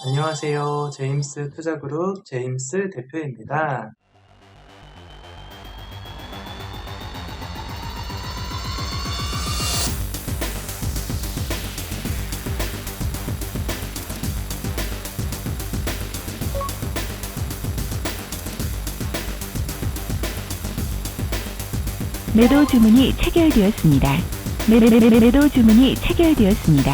안녕하세요. 제임스 투자그룹 제임스 대표입니다. 매도 주문이 체결되었습니다. 매도 주문이 체결되었습니다.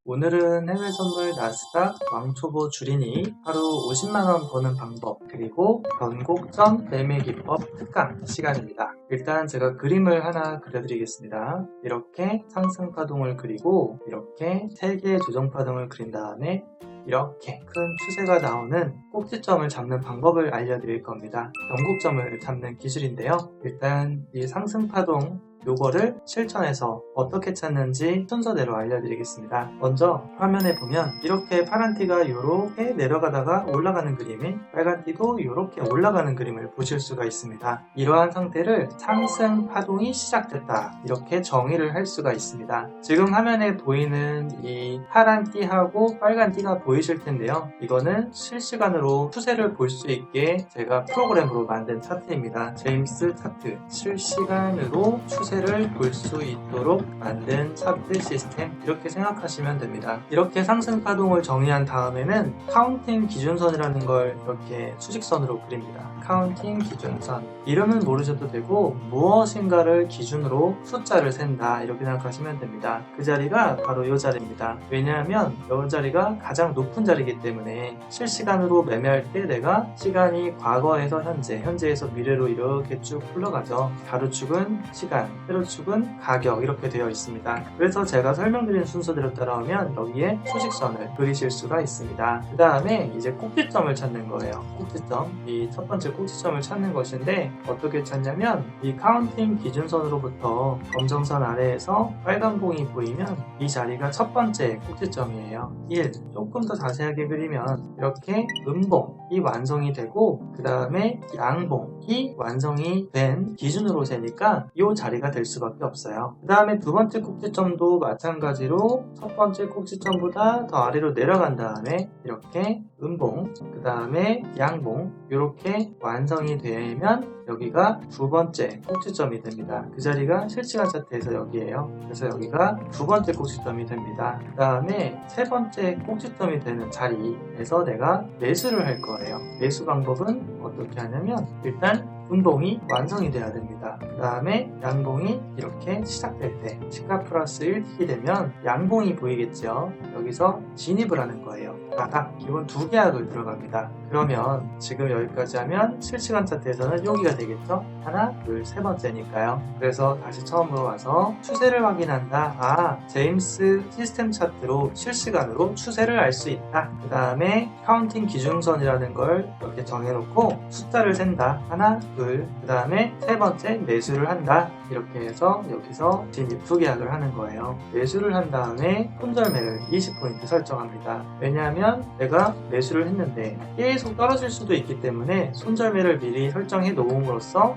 오늘은 해외 선물 나스닥 왕초보 줄이니 하루 50만원 버는 방법 그리고 변곡점 매매 기법 특강 시간입니다. 일단 제가 그림을 하나 그려드리겠습니다. 이렇게 상승 파동을 그리고 이렇게 3개의 조정 파동을 그린 다음에 이렇게 큰 추세가 나오는 꼭지점을 잡는 방법을 알려드릴 겁니다. 변곡점을 잡는 기술인데요. 일단 이 상승 파동 요거를 실전에서 어떻게 찾는지 순서대로 알려드리겠습니다. 먼저 화면에 보면 이렇게 파란 띠가 이렇게 내려가다가 올라가는 그림이 빨간 띠도 이렇게 올라가는 그림을 보실 수가 있습니다. 이러한 상태를 상승 파동이 시작됐다 이렇게 정의를 할 수가 있습니다. 지금 화면에 보이는 이 파란 띠하고 빨간 띠가 보이실 텐데요. 이거는 실시간으로 추세를 볼 수 있게 제가 프로그램으로 만든 차트입니다. 제임스 차트 실시간으로 추세를 볼 수 있도록 만든 차트 시스템 이렇게 생각하시면 됩니다. 이렇게 상승 파동을 정의한 다음에는 카운팅 기준선이라는 걸 이렇게 수직선으로 그립니다. 카운팅 기준선 이름은 모르셔도 되고 무엇인가를 기준으로 숫자를 센다 이렇게 생각하시면 됩니다. 그 자리가 바로 이 자리입니다. 왜냐하면 이 자리가 가장 높은 자리이기 때문에 실시간으로 매매할 때 내가 시간이 과거에서 현재, 현재에서 미래로 이렇게 쭉 흘러가죠. 가로축은 시간, 세로축은 가격 이렇게 되어 있습니다. 그래서 제가 설명드린 순서대로 따라오면 여기에 수직선을 그리실 수가 있습니다. 그 다음에 이제 꼭지점을 찾는 거예요. 꼭지점, 이 첫 번째 꼭지점을 찾는 것인데 어떻게 찾냐면 이 카운팅 기준선으로부터 검정선 아래에서 빨간 봉이 보이면 이 자리가 첫 번째 꼭지점이에요. 1. 조금 더 자세하게 그리면 이렇게 음봉이 완성이 되고 그 다음에 양봉이 완성이 된 기준으로 세니까 이 자리가 될 수밖에 없어요. 그 다음에 두 번째 꼭지점도 마찬가지로 첫 번째 꼭지점보다 더 아래로 내려간 다음에 이렇게 음봉, 그 다음에 양봉 이렇게 완성이 되면 여기가 두 번째 꼭지점이 됩니다. 그 자리가 실시간 차트에서 여기에요. 그래서 여기가 두 번째 꼭지점이 됩니다. 그 다음에 세 번째 꼭지점이 되는 자리에서 내가 매수를 할 거예요. 매수 방법은 어떻게 하냐면 일단 음봉이 완성이 돼야 됩니다. 그 다음에 양봉이 이렇게 시작될 때 시가 플러스 1틱이 되면 양봉이 보이겠죠. 여기서 진입을 하는 거예요. 딱 기본 2계약을 들어갑니다. 그러면 지금 여기까지 하면 실시간 차트에서는 여기가 되겠죠. 하나, 둘, 세 번째니까요. 그래서 다시 처음으로 와서 추세를 확인한다. 제임스 시스템 차트로 실시간으로 추세를 알 수 있다. 그 다음에 카운팅 기준선이라는 걸 이렇게 정해놓고 숫자를 센다. 하나, 둘, 그 다음에 세 번째 매수를 한다. 이렇게 해서 여기서 진입 2계약을 하는 거예요. 매수를 한 다음에 손절매를 20포인트 설정합니다. 왜냐하면 내가 매수를 했는데 계속 떨어질 수도 있기 때문에 손절매를 미리 설정해 놓음으로써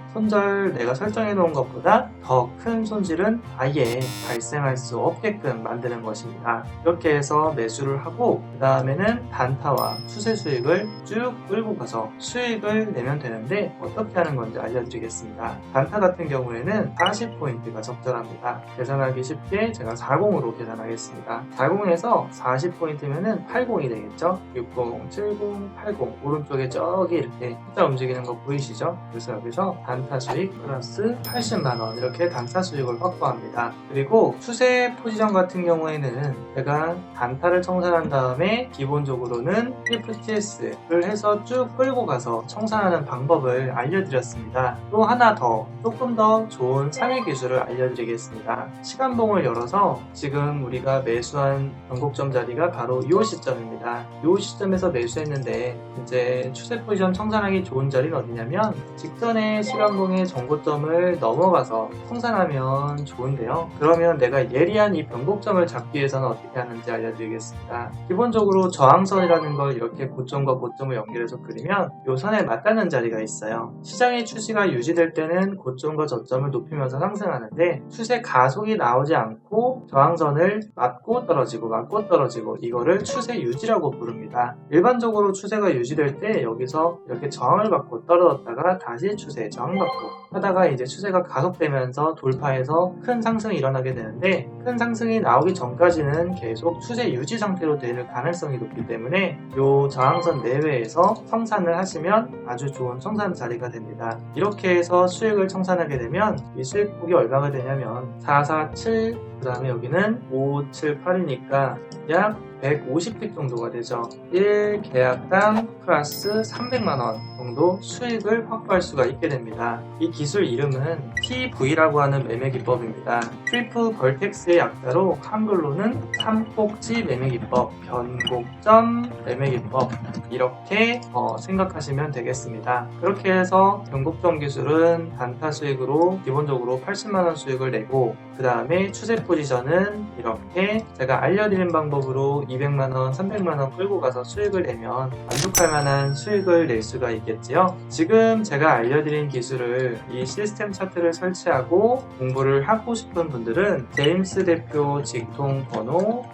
내가 설정해 놓은 것보다 더 큰 손실은 아예 발생할 수 없게끔 만드는 것입니다. 이렇게 해서 매수를 하고 그 다음에는 단타와 추세 수익을 쭉 끌고 가서 수익을 내면 되는데 어떻게 하는 건지 알려드리겠습니다. 단타 같은 경우에는 40포인트가 적절합니다. 계산하기 쉽게 제가 40으로 계산하겠습니다. 40에서 40포인트면은 80이 되겠죠? 60, 70, 80 오른쪽에 저기 이렇게 숫자 움직이는 거 보이시죠? 그래서 여기서 단타 수익 플러스 80만원 이렇게 단타 수익을 확보합니다. 그리고 추세 포지션 같은 경우에는 제가 단타를 청산한 다음에 기본적으로는 PFTS를 해서 쭉 끌고 가서 청산하는 방법을 알려드렸습니다. 또 하나 더 조금 더 좋은 3일 기술을 알려드리겠습니다. 시간봉을 열어서 지금 우리가 매수한 변곡점 자리가 바로 이 시점입니다. 이 시점에서 매수했는데 이제 추세 포지션 청산하기 좋은 자리는 어디냐면 직전에 시간봉의 정고점을 넘어가서 청산하면 좋은데요. 그러면 내가 예리한 이 변곡점을 잡기 위해서는 어떻게 하는지 알려드리겠습니다. 기본적으로 저항선이라는 걸 이렇게 고점과 고점을 연결해서 그리면 이 선에 맞닿는 자리가 있어요. 시작 시장의 추세가 유지될 때는 고점과 저점을 높이면서 상승하는데 추세 가속이 나오지 않고 저항선을 맞고 떨어지고 이거를 추세 유지라고 부릅니다. 일반적으로 추세가 유지될 때 여기서 이렇게 저항을 받고 떨어졌다가 다시 추세 저항받고 하다가 이제 추세가 가속되면서 돌파해서 큰 상승이 일어나게 되는데 큰 상승이 나오기 전까지는 계속 추세 유지 상태로 될 가능성이 높기 때문에 이 저항선 내외에서 청산을 하시면 아주 좋은 청산 자리가 됩니다. 이렇게 해서 수익을 청산하게 되면 이 수익폭이 얼마가 되냐면 447, 그 다음에 여기는 578이니까 약 150픽 정도가 되죠. 1계약당 플러스 300만원 정도 수익을 확보할 수가 있게 됩니다. 이 기술 이름은 TV라고 하는 매매 기법입니다. 트리플 벌텍스의 약자로 한글로는 삼꼭지 매매 기법, 변곡점 매매 기법 이렇게 생각하시면 되겠습니다. 그렇게 해서 변곡점 기술은 단타 수익으로 기본적으로 80만원 수익을 내고 그 다음에 추세 포지션은 이렇게 제가 알려드린 방법으로 200만원, 300만원 끌고 가서 수익을 내면 만족할 만한 수익을 낼 수가 있겠지요. 지금 제가 알려드린 기술을 이 시스템 차트를 설치하고 공부를 하고 싶은 분들은 제임스 대표 직통 번호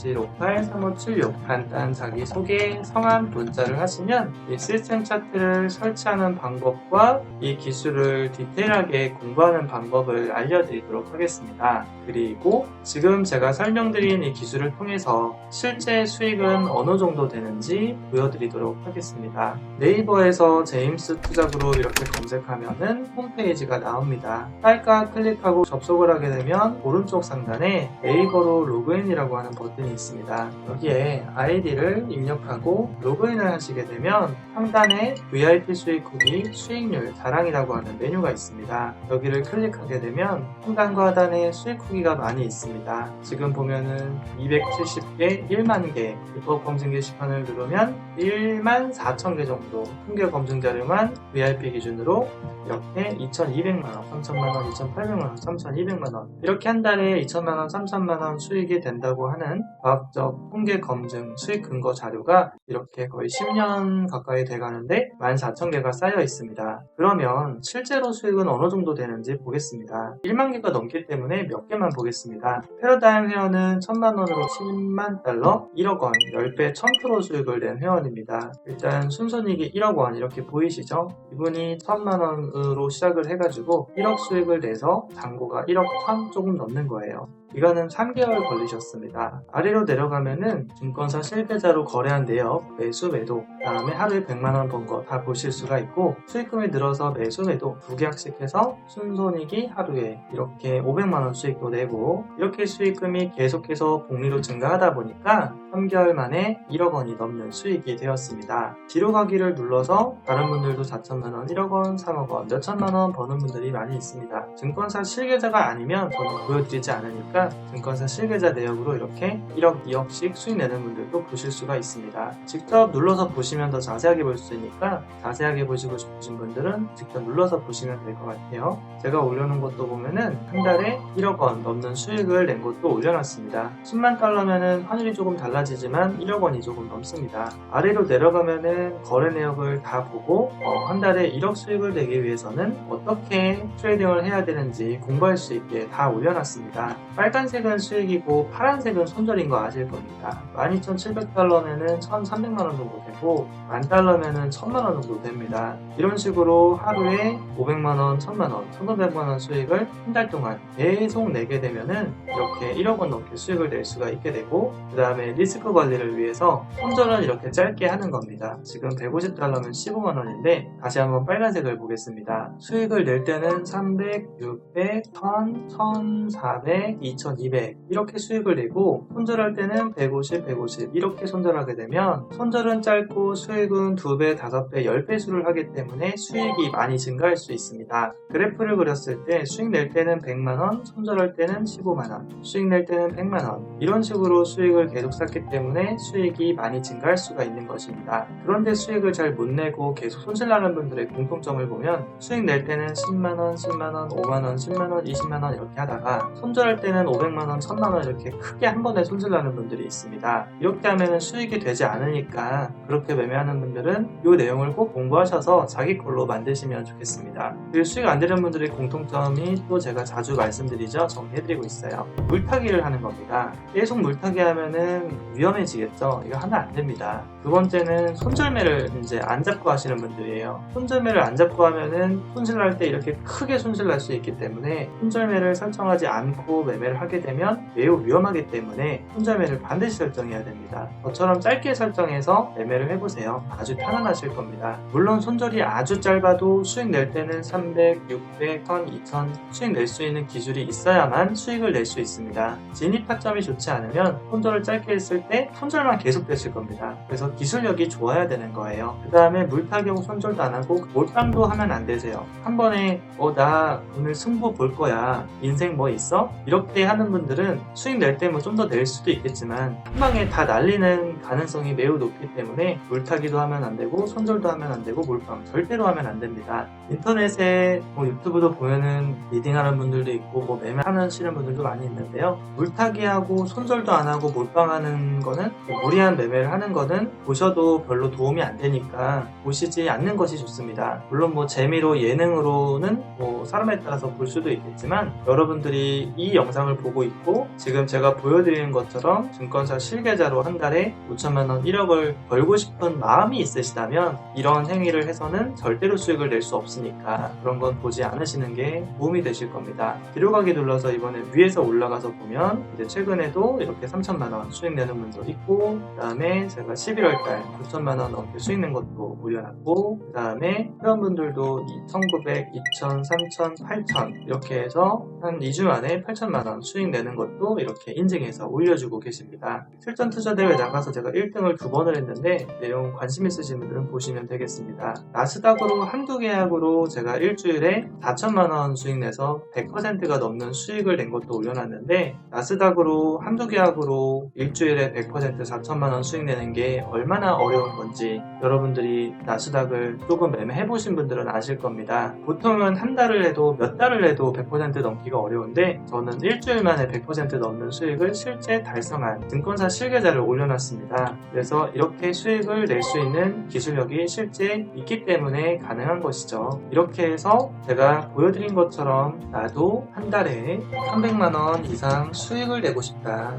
010-2758-3576 간단 자기소개 성함 문자를 하시면 이 시스템 차트를 설치하는 방법과 이 기술을 디테일하게 공부하는 방법을 알려드리도록 하겠습니다. 그리고 지금 제가 설명드린 이 기술을 통해서 실제 수익은 어느 정도 되는지 보여드리도록 하겠습니다. 네이버에서 제임스 투자그룹 이렇게 검색하면은 홈페이지가 나옵니다. 깔까 클릭하고 접속을 하게 되면 오른쪽 상단에 네이버로 로그인이라고 하는 버튼이 있습니다. 여기에 아이디를 입력하고 로그인을 하시게 되면 상단에 VIP 수익 후기 수익률 자랑이라고 하는 메뉴가 있습니다. 여기를 클릭하게 되면 상단과 하단에 수익 후기가 많이 있습니다. 지금 보면은 270개, 1만 개 입법 검증 게시판을 누르면 1만 4천 개 정도 통계 검증 자료만 VIP 기준으로 이렇게 2,200만원, 3,000만원, 2,800만원, 3,200만원 이렇게 한 달에 2,000만원, 3,000만원 수익이 된다고 하는 과학적 통계 검증 수익 근거 자료가 이렇게 거의 10년 가까이 돼가는데 14,000개가 쌓여 있습니다. 그러면 실제로 수익은 어느 정도 되는지 보겠습니다. 1만 개가 넘기 때문에 몇 개만 보겠습니다. 패러다임 회원은 1,000만원으로 10만 달러, 1억 원, 10배 1000% 수익을 낸 회원입니다. 일단 순손익이 1억 원 이렇게 보이시죠? 이분이 1,000만원으로 시작을 해가지고 1억 수익을 내서 잔고가 1억 1,000 조금 넘는 거예요. 이거는 3개월 걸리셨습니다. 아래로 내려가면은 증권사 실계좌로 거래한 내역, 매수, 매도, 그 다음에 하루에 100만원 번 거 다 보실 수가 있고 수익금이 늘어서 매수, 매도 2계약씩 해서 순손익이 하루에 이렇게 500만원 수익도 내고 이렇게 수익금이 계속해서 복리로 증가하다 보니까 3개월 만에 1억 원이 넘는 수익이 되었습니다. 뒤로 가기를 눌러서 다른 분들도 4천만원, 1억 원, 3억 원, 몇천만원 버는 분들이 많이 있습니다. 증권사 실계좌가 아니면 저는 보여드리지 않으니까 증권사 실계좌 내역으로 이렇게 1억, 2억씩 수익 내는 분들도 보실 수가 있습니다. 직접 눌러서 보시면 더 자세하게 볼 수 있으니까 자세하게 보시고 싶으신 분들은 직접 눌러서 보시면 될 것 같아요. 제가 올려놓은 것도 보면은 한 달에 1억 원 넘는 수익을 낸 것도 올려놨습니다. 10만 달러면은 환율이 조금 달라지지만 1억 원이 조금 넘습니다. 아래로 내려가면은 거래 내역을 다 보고 한 달에 1억 수익을 내기 위해서는 어떻게 트레이딩을 해야 되는지 공부할 수 있게 다 올려놨습니다. 빨간색은 수익이고 파란색은 손절인 거 아실 겁니다. 12,700달러면은 1,300만원 정도 되고 10,000달러면은 1,000만원 정도 됩니다. 이런 식으로 하루에 500만원, 1,000만원, 1,500만원 수익을 한 달 동안 계속 내게 되면은 이렇게 1억 원 넘게 수익을 낼 수가 있게 되고 그 다음에 리스크 관리를 위해서 손절을 이렇게 짧게 하는 겁니다. 지금 150달러면 15만원인데 다시 한번 빨간색을 보겠습니다. 수익을 낼 때는 300, 600, 1000, 1400, 2200 이렇게 수익을 내고 손절할 때는 150, 150 이렇게 손절하게 되면 손절은 짧고 수익은 2배, 5배, 10배수를 하기 때문에 수익이 많이 증가할 수 있습니다. 그래프를 그렸을 때 수익 낼 때는 100만원, 손절할 때는 15만원, 수익 낼 때는 100만원 이런 식으로 수익을 계속 쌓게 그렇기 때문에 수익이 많이 증가할 수가 있는 것입니다. 그런데 수익을 잘 못 내고 계속 손실나는 분들의 공통점을 보면 수익 낼 때는 10만원, 10만원, 5만원, 10만원, 20만원 이렇게 하다가 손절할 때는 500만원, 1000만원 이렇게 크게 한 번에 손실나는 분들이 있습니다. 이렇게 하면 수익이 되지 않으니까 그렇게 매매하는 분들은 이 내용을 꼭 공부하셔서 자기 걸로 만드시면 좋겠습니다. 그리고 수익 안 되는 분들의 공통점이 또 제가 자주 말씀드리죠. 정리해드리고 있어요. 물타기를 하는 겁니다. 계속 물타기 하면은 위험해지겠죠. 이거 하면 안 됩니다. 두 번째는 손절매를 이제 안 잡고 하시는 분들이에요. 손절매를 안 잡고 하면은 손실날 때 이렇게 크게 손실날 수 있기 때문에 손절매를 설정하지 않고 매매를 하게 되면 매우 위험하기 때문에 손절매를 반드시 설정해야 됩니다. 저처럼 짧게 설정해서 매매를 해보세요. 아주 편안하실 겁니다. 물론 손절이 아주 짧아도 수익 낼 때는 300, 600, 1000, 2000 수익 낼 수 있는 기술이 있어야만 수익을 낼 수 있습니다. 진입 타점이 좋지 않으면 손절을 짧게 했을 때 손절만 계속 되실 겁니다. 그래서 기술력이 좋아야 되는 거예요. 그 다음에 물타기하고 손절도 안 하고 몰빵도 하면 안 되세요. 한 번에 나 오늘 승부 볼 거야. 인생 뭐 있어? 이렇게 하는 분들은 수익 낼 때 뭐 좀 더 낼 수도 있겠지만 한 방에 다 날리는 가능성이 매우 높기 때문에 물타기도 하면 안 되고 손절도 하면 안 되고 몰빵 절대로 하면 안 됩니다. 인터넷에 뭐 유튜브도 보면은 리딩하는 분들도 있고 뭐 매매하시는 분들도 많이 있는데요. 물타기하고 손절도 안 하고 몰빵하는 거는 무리한 매매를 하는 거는 보셔도 별로 도움이 안 되니까 보시지 않는 것이 좋습니다. 물론 뭐 재미로 예능으로는 뭐 사람에 따라서 볼 수도 있겠지만 여러분들이 이 영상을 보고 있고 지금 제가 보여드리는 것처럼 증권사 실계자로 한 달에 5천만원 1억을 벌고 싶은 마음이 있으시다면 이런 행위를 해서는 절대로 수익을 낼 수 없으니까 그런 건 보지 않으시는 게 도움이 되실 겁니다. 기록하기 눌러서 이번에 위에서 올라가서 보면 이제 최근에도 이렇게 3천만원 수익 내는 분도 있고 그 다음에 제가 11월달 9천만원 넘게 수익 낸 것도 올려놨고 그 다음에 회원분들도 2,900, 2,000, 3,000, 8,000 이렇게 해서 한 2주 만에 8천만원 수익 내는 것도 이렇게 인증해서 올려주고 계십니다. 실전 투자 대회 나가서 제가 1등을 2번을 했는데 내용 관심 있으신 분들은 보시면 되겠습니다. 나스닥으로 한두 계약으로 제가 일주일에 4천만원 수익 내서 100%가 넘는 수익을 낸 것도 올려놨는데 나스닥으로 한두 계약으로 일주일에 100% 4천만원 수익 내는 게 얼마나 어려운 건지 여러분들이 나스닥을 조금 매매해보신 분들은 아실 겁니다. 보통은 한 달을 해도 몇 달을 해도 100% 넘기가 어려운데 저는 일주일 만에 100% 넘는 수익을 실제 달성한 증권사 실계자를 올려놨습니다. 그래서 이렇게 수익을 낼 수 있는 기술력이 실제 있기 때문에 가능한 것이죠. 이렇게 해서 제가 보여드린 것처럼 나도 한 달에 300만원 이상 수익을 내고 싶다.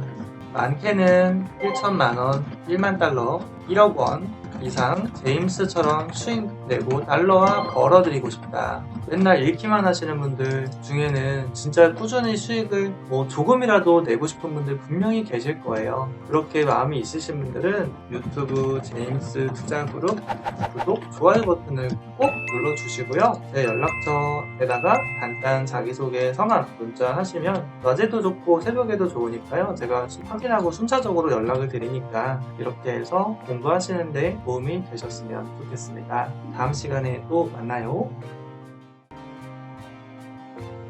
많게는 1천만원, 1만 달러, 1억 원 이상 제임스처럼 수익 내고 달러화 벌어들이고 싶다. 맨날 읽기만 하시는 분들 중에는 진짜 꾸준히 수익을 뭐 조금이라도 내고 싶은 분들 분명히 계실 거예요. 그렇게 마음이 있으신 분들은 유튜브 제임스 투자그룹 구독, 좋아요 버튼을 꼭 눌러주시고요. 제 연락처에다가 간단 자기소개, 성함 문자 하시면 낮에도 좋고 새벽에도 좋으니까요. 제가 확인하고 순차적으로 연락을 드리니까 이렇게 해서 공부하시는데 도움이 되셨으면 좋겠습니다. 다음 시간에 또 만나요.